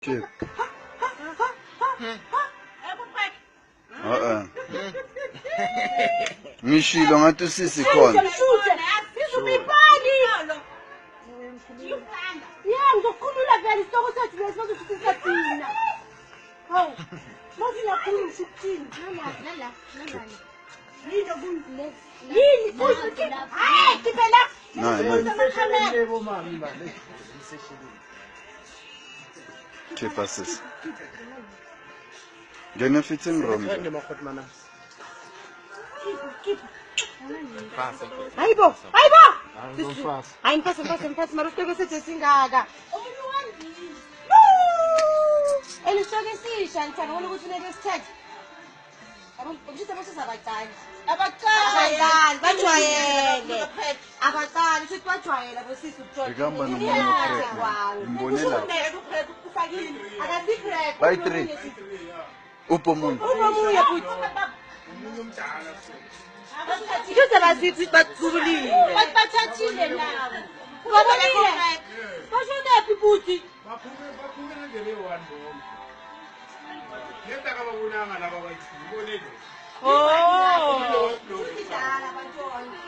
Chip. Ngishilo ngathi usisi khona. Yeah, ngizokhulula vele isitoko sethu lesi sokusiza thina. Hawu. Manje lakhuluma ukuthini? Nala. Yini kunile? Yini futhi? Hayi, kibela. Chip sis. Ngene fitting room. Hayibo. Hayi ngiphathe marusitoko sethu singaka. Elisitoko esisha ngithanda ubona ukuthi uneke sithethe. Ubusithe bosisa abacane. Abacane bajwayele. Abacane sithi bajwayele bosisa ukuthola. Ngihamba nomuntu ngibonela. Akasikrek. By 3. Upomunye. Upomunye futhi. Ikuze basithi bathulile. Bathathile nawo. Ubabonile. Bashonephi futhi? Baphume ngele 1 bomb. Yenda kababonanga laba bathi ubonile. Oh. Sidala bantwana.